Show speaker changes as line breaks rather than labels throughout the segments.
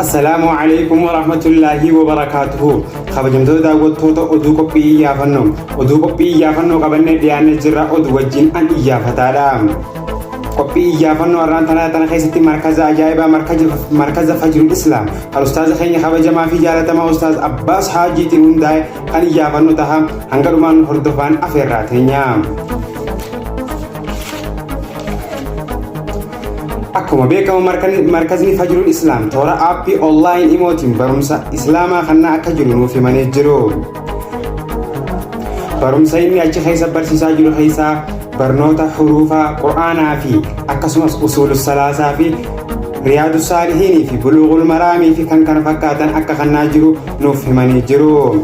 السلام عليكم ورحمة الله وبركاته. خبجمتو داوتو أدو قبي يافنو أدو قبي يافنو قبلنا ديانة جرا أدو وجين أن إيافتالام قبي يافنو أران تنا خيستي مركز عجائبة مركز فجر الإسلام. الأستاذ خيني خبجما في جالة ما أستاذ عباس حاجي تنداي أن يافنو تهم هنگرمان هردفان أفرات هنيام. أكما بيكم مركزني فجر الإسلام تورا أبي أونلاين إيموتين برمسا إسلاما خنا أكجرونو في منجرو برمسا إني أجي خيسا برسيسا جرو خيسا برنوتا حروفا قرآنا في أكسمس أصول الثلاثة في رياض الصالحين في بلوغ المرامي في كان فكاتا أكا خنا جرو نو في منجرو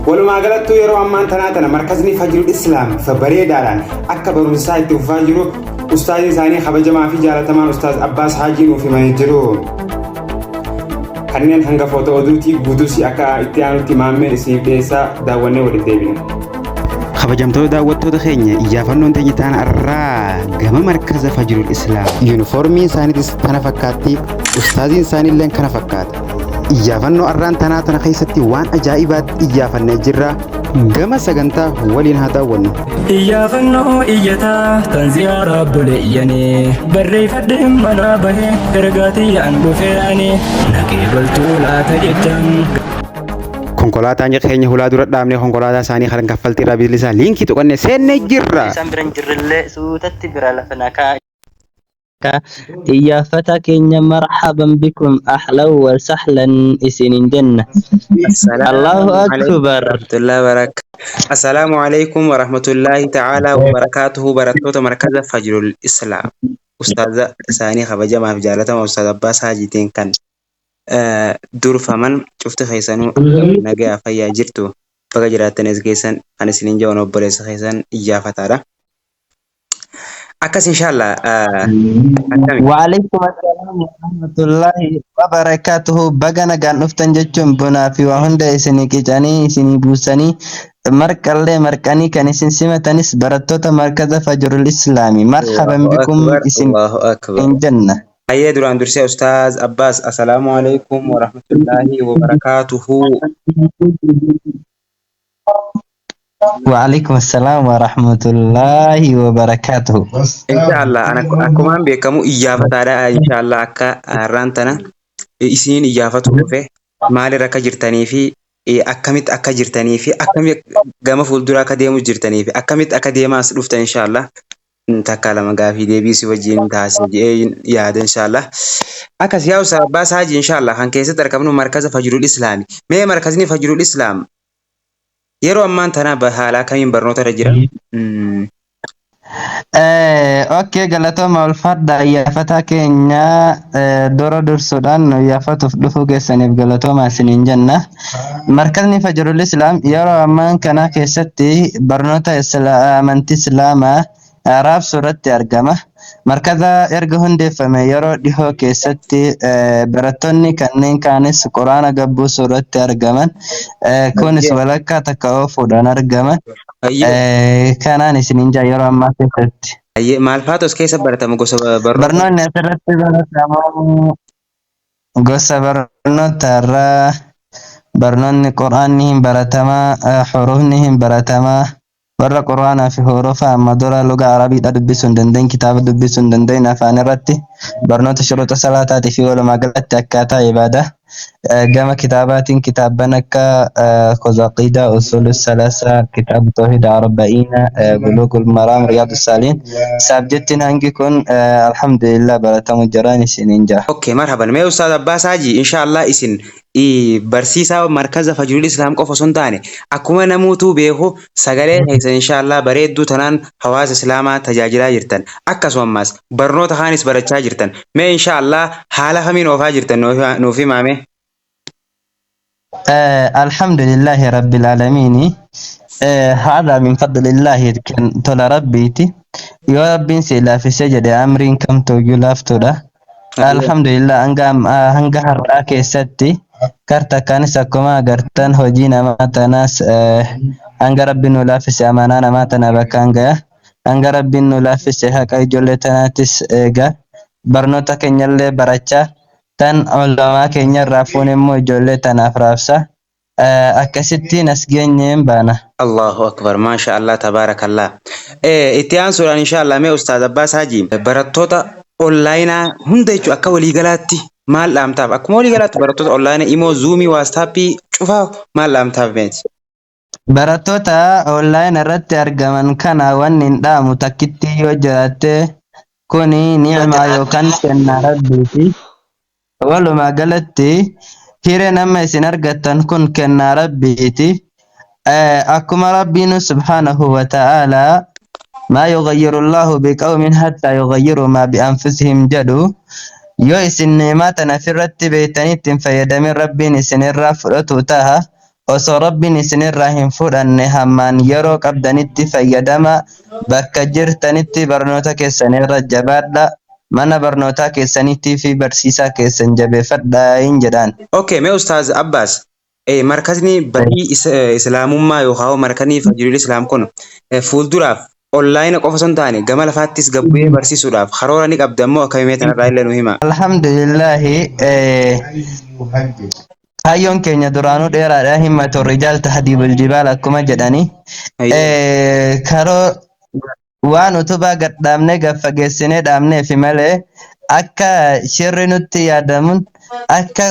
ولما قلت يرو أمان تناتنا مركزني فجر الإسلام فبريداران أكا برمسا يتفاجرو أستاذ ثاني خبجما في جالة تمام أستاذ عباس حاجي وفي منجرو كنين هنگا فوتو أدوتي بودوسي أكا إتيانو تمامي إسيب ديسا داواني ولديبين خبجمتو داوتو دخيني إيافنون تنجتان أرى غم مركز فجر الإسلام يونيفورمي ثاني ديس تنفكاتي أستاذ ثاني لين كنفكات إيافنو أران تناتنا خيستي وان أجائبات إيافن جرا غم سغنتا ولين هداون
إيافنو إيتا تنزيارة بلياني بري فدهم منابه إرغاتي أندو فيراني نكيبل طولا تجدن
konkolaataan keenya hulaa dura dhaabne konkolaataa isaanii kan kaffaltii irraa bilisaa liinkii tuqanne seenne jirra.
Isaan biran jirrillee suutatti bira lafa nakaa. إيافتا كينيا مرحبا بكم أهلا وسهلا إسنين جنة. الله أكبر.
السلام عليكم ورحمة الله تعالى وبركاته. بركاته مركز فجر الإسلام. أستاذ ثاني خبجة ما في جالة أستاذ عباس حاجتين كان دور فمن شفت خيسانو نجا فيا جرتو فجرات نزجيسان أنا سنين جوانا بريس خيسان إيافتا أكاس إن شاء الله.
وعليكم السلام ورحمة الله وبركاته. بغانا غان نفتن جچون بنا في وهند إسني كيجاني إسني بوساني مركالي مركاني كان إسن سمتانيس براتوتا مركز فجر الإسلامي. مرحبا بكم إسن إن جنة.
أيه دوران درسي أستاذ عباس. السلام عليكم ورحمة الله وبركاته.
وعليكم السلام ورحمة الله وبركاته.
إن شاء الله أنا كمان بيكمو إجابة على إن شاء الله أكا رانتنا إسنين إجابة وفي مال ركا جرتني في أكمت أكا جرتني في أكمت جام فولدرا كديمو جرتني في أكمت أكاديما سلفت إن شاء الله نتكلم قافي دبي سوجين تاسج يا إن شاء الله أكاس يا أستاذ بس هاجي إن شاء الله هن كيسة تركبنا مركز فجر الإسلامي ما مركزني فجر الإسلام يرو أمان تنا بحالا كمين برنوتا رجرا.
أوكي قالتو ما الفرد يافتا كينيا دورو دور سودان يافتو فدفو جسني بقالتو ما سنين جنة مركزني فجر الإسلام يرو أمان كنا كيستي برنوتا أمانتي إسلاما عرب سورة أرقامة مركزا إرجهن دفع يرو ديهو كيستي براتوني كنين كانس قرآن قبو سورة أرقامة كونس ولكا تكاو فودان أرقامة كانان سنين جا يرو أما كيستي
أيه مالفاتوس كيسا برتامو قصة
برنون نسرت برتامو قصة برنو ترى برنون قرآنهم برتما حروفهم برتما برا قرآن في حروف أما دورا لغة عربية دبسون دندين كتاب دبسون دندين أفان رتي برنوت شروط صلاة في ولا ما قلت أكاتا عبادة جمع كتابات كتابنا كقصيدة أصول الثلاثة كتاب توحيد أربعين بلوغ المرام رياض الصالحين سابجتنا عندكم الحمد لله برتم الجراني سنين جا.
أوكي مرحبا ما أستاذ عباس حاجي إن شاء الله إسن برسيسا مركز فجر الإسلام قف سنتاني أكما نموتو بيهو سجلة إن شاء الله بريدو تنان حواس إسلاما تجاجلا جرتن أكس وماس برنوت خانس برتشا جرتن ما إن شاء الله حالها من وفا جرتن نوفي مامي.
الحمد لله رب العالمين. هذا من فضل الله كن تلا ربيتي يا ربي سيلا في سجد أمرين كم توجلافتو ده الحمد لله أنجام هنجهر أكيستي كرتا كانسا كما قرتن هجينا ما تناس أنجا ربي نلافس أمانانا ما تنبكانجا أنجا ربي نلافس هكا جولتنا تس إيجا برنوتا كنيل برچا tan ulamaa keenya irraa fuun immoo ijoollee tanaaf raabsa. Akkasittiin as geenyeen baana.
Allahu akbar, masha Allah, tabarakallah. Itti aansuudhaan inshallah mee Ustaaz Abbaas Haji barattoota onlaayinaa hunda jechuun akka waliigalaatti maal dhaamtaaf? Akkuma waliigalaatti barattoota onlaayinaa imoo zuumii waastappii cufaa maal dhaamtaaf beeti?
Barattoota online irratti argaman kana wanni hin dhaamu takkitti yoo jiraatte kuni ni'maa yookaan kennaa rabbiiti. Walumaa galatti hiree nama isin argattan kun kennaa rabbiiti. Akkuma rabbiin subhaanahu wa ta'ala ما يغير الله بقوم حتى يغيروا ما بأنفسهم جدو yoo isin ni'maa tana firratti beeytanii ittiin fayyadamin rabbiin isinirraa fudhatu taha osoo rabbiin isinirraa hin fudhanne hammaan yeroo qabdanitti fayyadama bakka jirtanitti barnoota keessanirra jabaadha mana barnootaa keessanitti fi barsiisaa keessan jabeeffadhaa hin jedhaan.
Okay, mee Ustaaz Abbaas markazni badii islaamummaa yookaan markanii fajirul islaam kun fuulduraaf online qofa osoo hin taane gama lafaattis gabbu'ee barsiisuudhaaf karoora ni qabda immoo akkamii tanarraa illee nu hima.
Alhamdulillahi hayyoon keenya duraanuu dheeraadha himmatu rijaal tahdiibul jibaal akkuma jedhani karoo waan utubaa gad dhaabnee gaffageessinee dhaabneef malee akka shirri nutti yaadamuun akka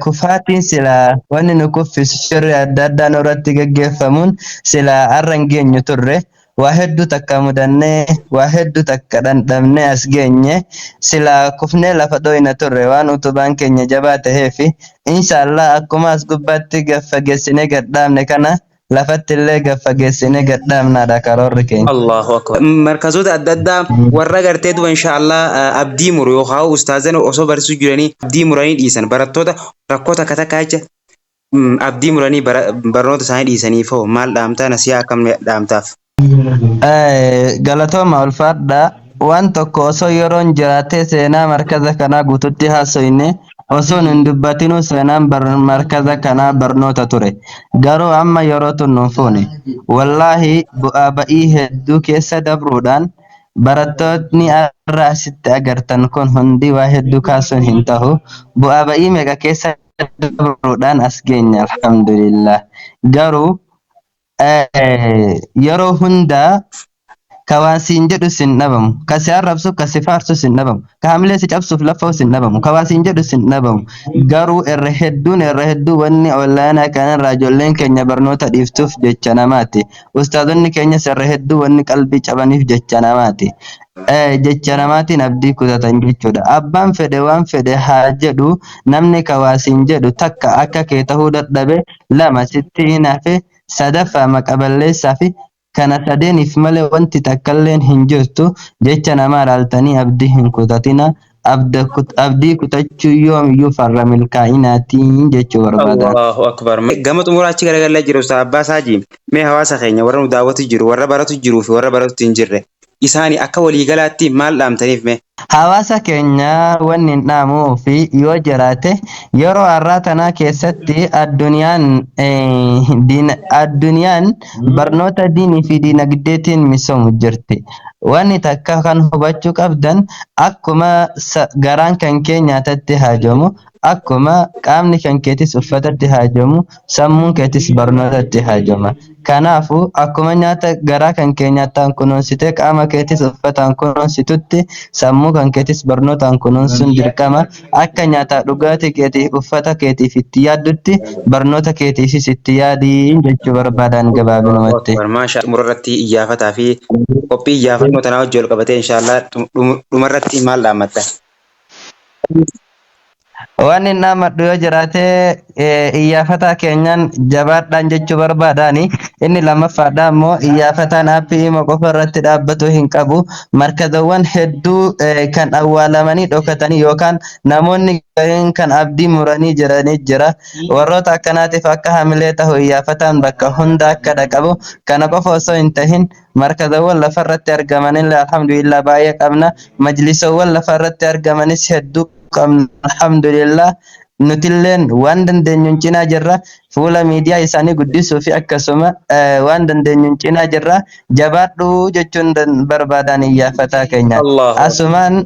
kufaatiin silaa wanni nu kuffisu shirri adda addaa nurratti gaggeeffamuun silaa har'a hin geenyu turre. Waa hedduu takka mudannee waa hedduu takka dhandhamnee as geenye silaa kufnee lafa dhoyna turre waan utubaan keenya jabaa taheefi inshaallah akkuma as gubbaatti gaffageessinee gadhaabne kana lafatti illee gaffageessinee gadhaabnaadha karoorri keenya.
Allahu akbar. Markazoota adda addaa warra gartee duba inshaallah abdii muru yookaan ustaazan osoo barsiisuu jiranii abdii muranii dhiisan barattoota rakkoota akka takkaa jecha abdii muranii barnoota isaanii dhiisaniif hoo maal dhaamtaa nasiyaa akkam dhaamtaaf?
Galatooma ulfaadha waan tokko osoo yeroon jiraatee seenaa markaza kanaa guututti haasoyne osoo hin dubbatinuu seenaan markaza kanaa barnoota ture garuu amma yeroo tunnuun fuune wallaahi bu'aa ba'ii hedduu keessa dabruudhaan barattootni irraa asitti agartan kun hundi waa hedduu kaasuun hin tahu bu'aa ba'ii meeqa keessa dabruudhaan as geenya alhamdulillah garuu yeroo hundaa ka waan siin jedhu sin dhabamu ka si arrabsu ka si faarsu sin dhabamu ka hamilee si cabsuuf lafa sin dhabamu ka waan siin jedhu sin dhabamu garuu irra hedduu wanni onlaayinaa kanarraa ijoolleen keenya barnoota dhiiftuuf jecha namaati ustaazonni keenyas irra hedduu wanni qalbii cabaniif jecha namaati. Jecha namaatiin abdii kutatan jechuudha. Abbaan fedhe waan fedhe haa jedhu namni ka waa siin jedhu takka akka kee tahuu dadhabe lama sitti hin hafe sadaffaa maqaballeessaa fi kana sadeeniif malee wanti takkalleen hin jirtu jecha namaa ilaaltanii abdii hin kutatina abdii kutachuu yoomiyyuu farra milkaa'inaatiin jechuu barbaada.
Allahu akbar. Gama xumuraa achi garagallee jiru Ustaaz Abbaas Haji mee hawaasa keenya warra nu daawwatu jiru warra baratu jiruu fi warra baratu hin jirre isaanii akka waliigalaatti maal dhaamtaniif mee?
Hawaasa keenya wanni hin dhaamuu fi yoo jiraate yeroo har'aa tanaa keessatti addunyaan barnoota diinii fi diinagdeetiin misoomu jirti. Wanni takka kan hubachuu qabdan akkuma garaan kan kee nyaatatti haajamu akkuma qaamni kan keetis uffatatti haajamu sammuun keetis barnootatti haajama. Kanaafuu akkuma nyaata garaa kan kee nyaataan kunuunsitee qaama keetis uffataan kunuunsitutti sammuu kan keetis barnootaan kunuunsuun dirqama akka nyaataa dhugaatii keetiif uffata keetiif itti yaaddutti barnoota keetiifis itti yaadii jechuu barbaadan gabaabinumatti.
Maashaa xumurarratti iyyaafataa fi qophii iyyaafannoo tanaa wajjin wal qabatee inshaallah dhumarratti maal dhaammatta?
Waan inni dhaammadhu yoo jiraate iyyaafataa keenyaan jabaadhaan jechuu barbaadani. Inni lammaffaadha immoo iyyaafataan aappii hima qofa irratti dhaabbatu hin qabu. Markazawwan hedduu kan awwaalamanii dhokatanii yookaan namoonni gariin kan abdii muranii jiranii jira. Warroota akkanaatiif akka hamilee ta'u iyyaafataan bakka hunda akka dhaqabu. Kana qofa osoo hin tahin markazawwan lafarratti argamanillee alhamdulillah baay'ee qabna. Majlisawwan lafarratti argamanis hedduu qabna alhamdulillah. nutilleen waan dandeenyuun cinaa jirra fuula miidiyaa isaanii guddisuu fi akkasuma waan dandeenyuun cinaa jirra jabaadhuu jechuun barbaadan iyyafataa keenya
Allahu
asumaan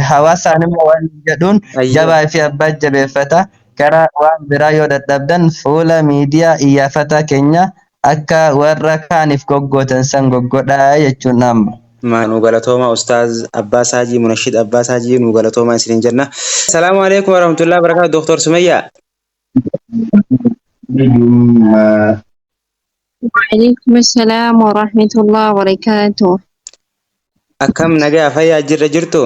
hawaasaan immoo waan jedhuun
ayyo
jabaa fi abbaa jabeeffata karaa waan biraa yoo dadhabdan fuula miidiyaa iyyafataa keenya akka warra kaaniif goggootan san goggodhaa jechuun amma.
nu galatooma ustaaz Abbas Haji Munashid Abbas Haji nu galatooma isinin jenna. Assalamu alaikum warahmatullahi wabarakatuh. Dr. Sumayya.
وعليكم السلام ورحمة الله وبركاته.
Akkam nagaa fayyaa jirtu?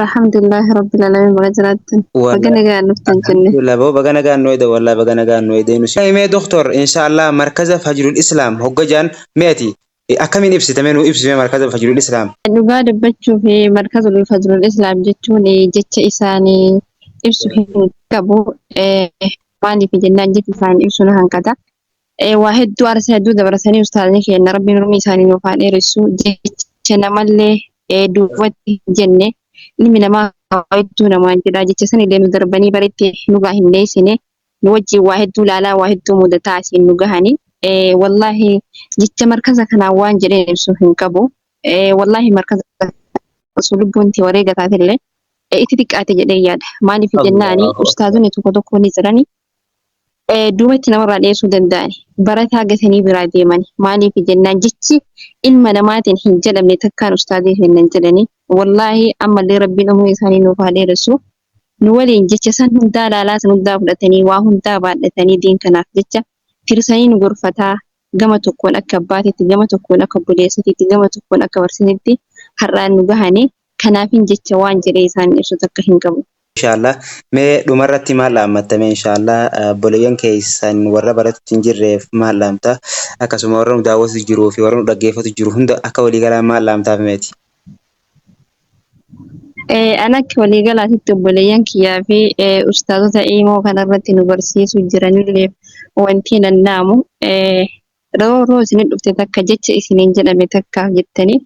الحمد لله رب العالمين وجرات بقنا قاعد نفتن جنة.
لا بو بقنا قاعد نويدا والله بقنا قاعد نويدا نسي. مي دكتور إن شاء الله مركز فجر الإسلام هو جان ميتي أكمل إبسي تمنو إبسي مركز فجر الإسلام.
نقعد بتشوف في مركز الفجر الإسلام جتوني جت إساني إبسو في كابو ماني في جنة جت إساني إبسو نهان كذا. واحد دوار سهدو دبر سني أستاذني كي إن ربي نرمي إساني نوفان إرسو جت نملة دوات جنة. Ilmi namaa hedduu namaan jedha jecha san illee nu darbanii baritti nu gahinne sine nu wajji waa hedduu laalaa waa hedduu mudataa asiin nu gahani wallahi jecha markaza kanaa waan jedheen ibsu hin qabu wallahi markaza lubbuun ti wareegataa illee itti xiqqaate jedhee yaada maaliif jennaani ustaazonni tokko tokko ni jirani duubatti namarraa dhiyeessuu danda'ani barataa gatanii biraa deemani maaliif jennaan jechi ilma namaatiin hin jedhamne takkaan ustaazii hin jedhani wallahi ammallee rabbiin umrii isaanii nuuf haa dheeressu nu waliin jecha san hundaa laalaa san hundaa fudhatanii waa hundaa baadhatanii diin kanaaf jecha firsanii nu gorfataa gama tokkoon akka abbaatitti gama tokkoon akka buleessatitti gama tokkoon akka barsiisitti har'aan nu gahanii kanaafin jecha waan jedhee isaan ibsu takka hin qabu.
Inshallah mee dhumarratti maal laammattame inshallah boleeyyan keessan warra baratutti hin jirreef maal laamta akkasuma warra nu daawwatu jiruu fi warra nu dhaggeeffatu jiru hunda akka waliigalaa maal laamtaaf meeti.
Ana akka waliigalaatitti obboleeyyan kiyyaa fi ustaazota imoo kanarratti nu barsiisuu jiranillee wanti nannaamu rooroo isin dhufte takka jecha isiniin jedhame takka jettanii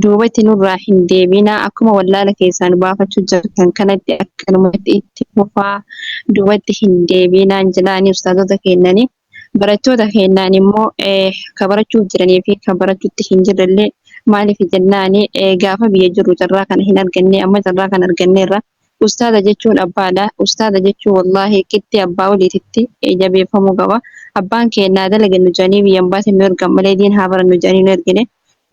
duubatti nurraa hin deebinaa akkuma wallaala keessaan baafachuu jirtan kanatti akkanumatti itti fufaa duubatti hin deebinaan jedhaanii ustaazota kennanii barattoota kennaan immoo ka barachuuf jiranii fi ka barachuutti hin jirrellee maaliif jennaani gaafa biyya jiru carraa kana hin arganne amma carraa kana arganneerra ustaaza jechuun abbaadha ustaaza jechuun wallahi qitti abbaa waliititti jabeeffamuu qaba abbaan kennaa dalagan nu jedhanii biyyan baasee nu ergan malee diin haa baran nu jedhanii nu ergine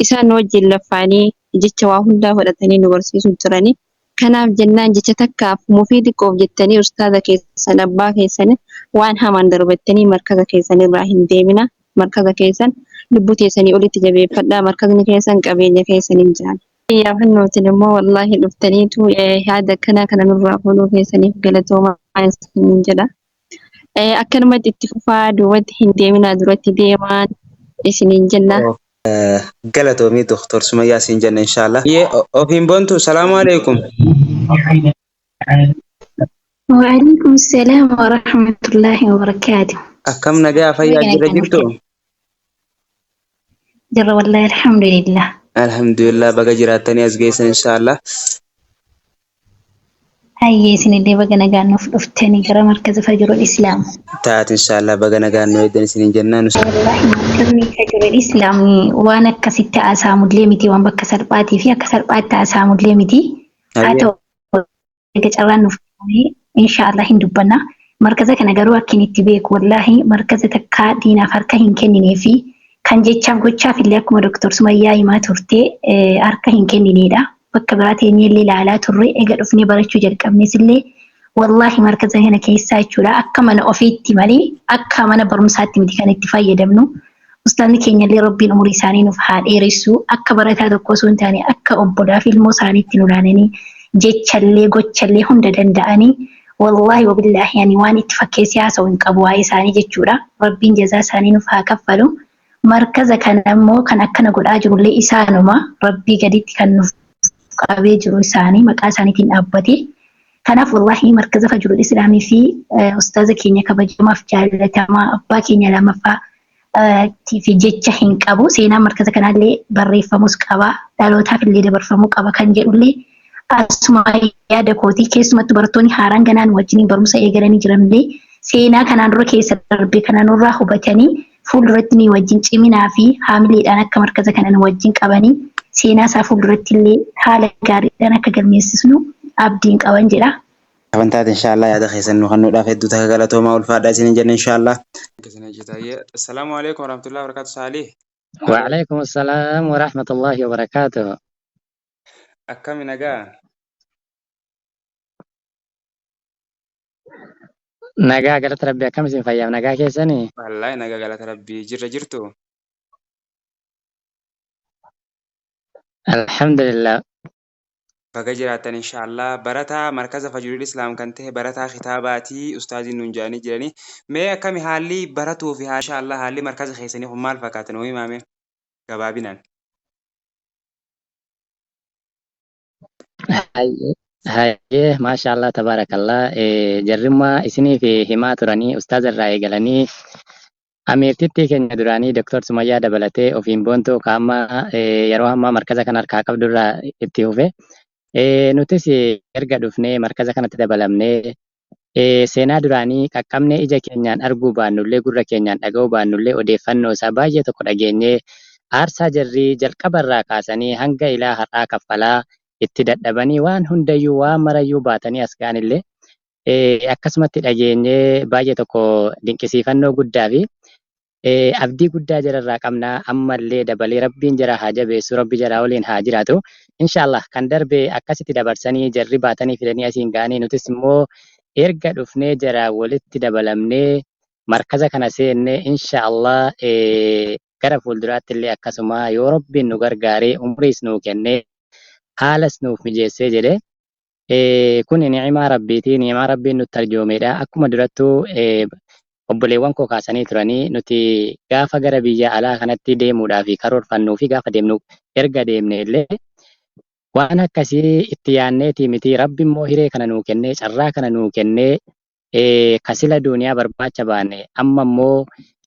isaan wajjin laffaanii jecha waa hundaa fudhatanii nu barsiisuu jiranii kanaaf jennaan jecha takkaaf mufii xiqqoof jettanii ustaaza keessan abbaa keessan waan hamaan darbattanii markaza keessan irraa hin deemina markaza keessan lubbuu teessanii olitti jabeeffadhaa markazni keessan qabeenya keessan hin jaan. Yaafannootiin immoo wallaahi dhuftaniitu yaada akkanaa kana nurraa fuudhuu keessaniif galatoomaa isiniin jedha. Akkanumatti itti fufaa duubatti hin deeminaa duratti deemaan isiniin jenna.
Galatoomii Dr. Sumayyaa siin jenna inshallah. Ofiin boontu salaamu alaikum.
وعليكم السلام ورحمة الله وبركاته.
Akkam nagaa fayyaa jirtu?
جرى والله الحمد لله.
Alhamdulillah baga jiraatanii as geessan inshallah.
هاي سندي بقى نجان نفتني كرا مركز فجر الإسلام.
Taat inshallah baga nagaan nu eedan isinin jennaan.
والله مركز فجر الإسلام وأنا كسيت أسامو دليمتي وأنا بكسر باتي فيها كسر بات أسامو دليمتي. أتو كجرا نفتني إن شاء الله هندبنا مركز كنا جروا كنيت بيك والله مركز تكا دينا فركه هنكني في كان جيتشان قتشا في اللي أكمل دكتور سمية ما ترتي أركه هنكني نيدا بكبراتي نيلي لا تري أجر أفني برشوا جرك أبنسلي والله مركز هنا كيسا يشولا أكمل أوفيتي مالي أكمل برمساتي مدي كان اتفاق دمنو أصلاً كينيا اللي ربي الأمور سانين وفحال إيرسو أكبرت هذا قوسون تاني أبدا في الموساني تنولانني جيتشا اللي قتشا اللي هندا دنداني والله وبالله يعني واني تفكي سياسة وانقبوا إساني جتشورا ربين جزا ساني نفها كفلو مركز كان أمو كان أكنا قد أجر اللي إسانوما ربي قديت كان نفقابي جرو إساني مكا ساني تين أبتي كان والله مركز فجر الإسلامي في أستاذ كينيا كبجمع في جالة ما أبا كينيا لما فا في جتشا هنقبو سينا مركز كان اللي بريفا مسكبا دالوتا في اللي برفا مقبا كان جرو اللي asuma yaada kootii keessumattuu barattoonni haaraan ganaan wajjin barumsa eegalanii jiranillee seenaa kanaan dura keessa darbe kanaan irraa hubatanii fuulduratti ni wajjin ciminaa fi haamileedhaan akka markaza kanaan wajjin qabanii seenaa isaa fuulduratti illee haala gaariidhaan akka galmeessisnu abdiin qaban jedha.
Amantaat inshallah yaada keessan nu kennuudhaaf hedduu takka galatoomaa ulfaadhaa isin jenna inshallah. Assalaamu alaikum warahmatullahi wabarakatuh Saalih.
وعليكم السلام ورحمة الله وبركاته.
Akkami nagaa?
نجا قالت ربي كم سن فيام نجا كيسني.
Wallahi nagaa galata rabbii jirtu.
الحمد لله.
Baga jiraattan inshallah barataa markaza Fajrul Islam kan ta'e barataa kitaabaati ustaaziin nuun jedhanii jiranii mee akkami haalli baratuu fi inshallah haalli markaza keessanii kun maal fakkaatan hoo himaame gabaabinaan.
هاي ما شاء الله تبارك الله جرما إسني في همات راني أستاذ الرأي قالني أميرتي كن دراني دكتور سمية دبلته وفين بونتو كاما يروح ما مركزة كان أركاكب درا اتيوفه نوتيسي erga dhufnee markaza kanatti dabalamnee seenaa duraanii qaqqabnee ija keenyaan arguu baannullee gurra keenyaan dhaga'uu baannullee odeeffannoo isaa baay'ee tokko dhageenyee aarsaa jarrii jalqabarraa kaasanii hanga ilaa har'aa kaffalaa itti dadhabanii waan hundayyuu waan marayyuu baatanii as ga'anillee akkasumatti dhageenyee baay'ee tokko dinqisiifannoo guddaa fi abdii guddaa jararraa qabnaa ammallee dabalee rabbiin jara haa jabeessu rabbi jaraa waliin haa jiraatu inshallah kan darbe akkasitti dabarsanii jarri baatanii fidanii asiin ga'anii nutis immoo erga dhufnee jara walitti dabalamnee markaza kana seennee inshallah gara fuulduraatti illee akkasuma yoo rabbiin nu gargaaree umriis nuu kennee haalas nuuf mijeessee jedhee kun ni'imaa rabbiitii ni'imaa rabbiin nutti arjoomeedha akkuma durattuu obboleewwan koo kaasanii turanii nuti gaafa gara biyya alaa kanatti deemuudhaa fi karoorfannuu fi gaafa deemnu erga deemne illee waan akkasii itti yaanneetii miti rabbi immoo hiree kana nuu kennee carraa kana nuu kennee kasila duuniyaa barbaacha baanne amma immoo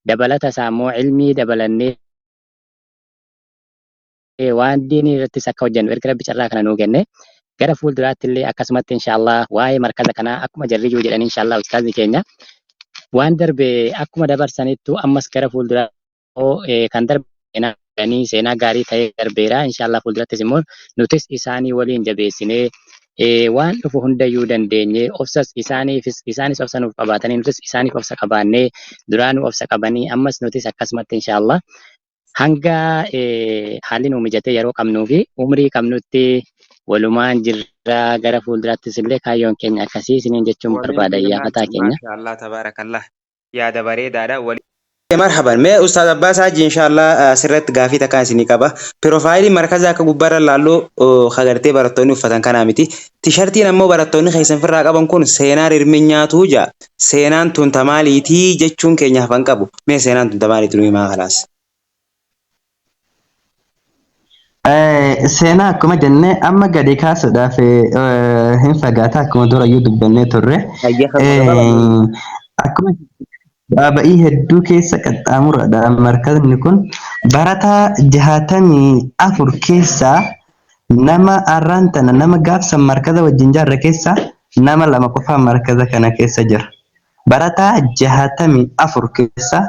dabalata isaa immoo ilmii dabalannee waan diinii irrattis akka hojjennu erga rabbi carraa kana nuu kenne gara fuulduraatti illee akkasumatti inshallah waa'ee markaza kanaa akkuma jarriyyuu jedhanii inshallah ustaazni keenya waan darbe akkuma dabarsanittu ammas gara fuulduraa kan darbe seenaa gaarii ta'ee darbeera inshallah fuuldurattis immoo nutis isaanii waliin jabeessinee waan dhufu hundayyuu dandeenye obsas isaanis obsa nuuf qabaatanii nutis isaaniif obsa qabaannee duraanuu obsa qabanii ammas nutis akkasumatti inshallah hanga haalli nuu mijatee yeroo qabnuu fi umrii qabnutti walumaan jirra gara fuulduraattis illee kaayyoon keenya akkasii isiniin jechuun barbaada iyyafataa keenya.
Maashaallah tabaarakallah yaada bareedaadha wali. Marhaban mee ustaaz Abbas Haji inshallah asirratti gaafii takka isinii qaba. Piroofaayilii markaza akka gubbaarra laalloo hagartee barattoonni uffatan kanaa miti. Tishartiin ammoo barattoonni keessan firraa qaban kun seenaa rirminyaatuu jaa. Seenaan tun tamaaliitii jechuun keenya hafan qabu. Mee seenaan tun tamaaliitii nuyi maa khalaas.
Seenaa akkuma jennee amma gadi kaasuudhaaf hin fagaata akkuma durayyuu dubbannee turre. Akkuma baaba'ii hedduu keessa qaxxaamuradha markazni kun barataa 64 keessaa nama arraan tana nama gaafsan markaza wajjin jaarre keessaa nama 2 qofaa markaza kana keessa jira. Barataa 64 keessaa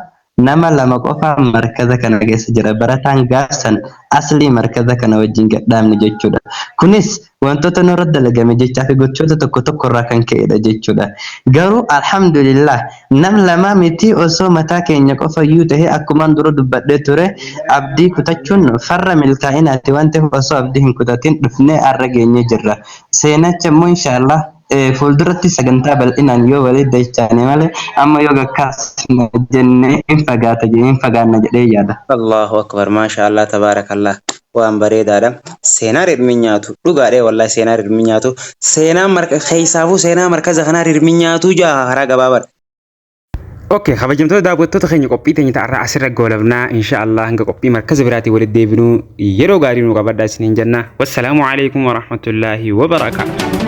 nama 2 qofaa markaza kana keessa jira. Barataan gaafsan aslii markaza kana wajjin gadhaabne jechuudha. Kunis wantoota nurra dalagame jechaa fi gochoota tokko irraa kan ka'edha jechuudha. Garuu alhamdulillah nam lama miti osoo mataa keenya qofayyuu ta'e akkuma dura dubbadhee ture abdii kutachuun farra milkaa'inaati waan ta'eef osoo abdii hin kutatin dhufnee arra geenye jirra. Seenacha immoo inshallah fuulduratti sagantaa bal'inaan yoo walii dachaane malee amma yoo gakkaas jennee hin fagaanna jedhee yaada.
Allahu akbar maashaallah tabaarakallah waan bareedaadha. Seenaa rirminyaatu dhugaadhee wallahi seenaa rirminyaatu seenaa keessaafuu seenaa markaza kanaa rirminyaatu jaa karaa gabaabaadha.
اوكي خبجمتو daawwattoota keenya qophii teenya ta'arraa asirra goolabnaa inshallah hanga qophii markaza biraatii walitti deebinuu yeroo gaarii nu qabadhaa isiniin jenna. Wassalaamu alaikum warahmatullaahi wabarakaatuh.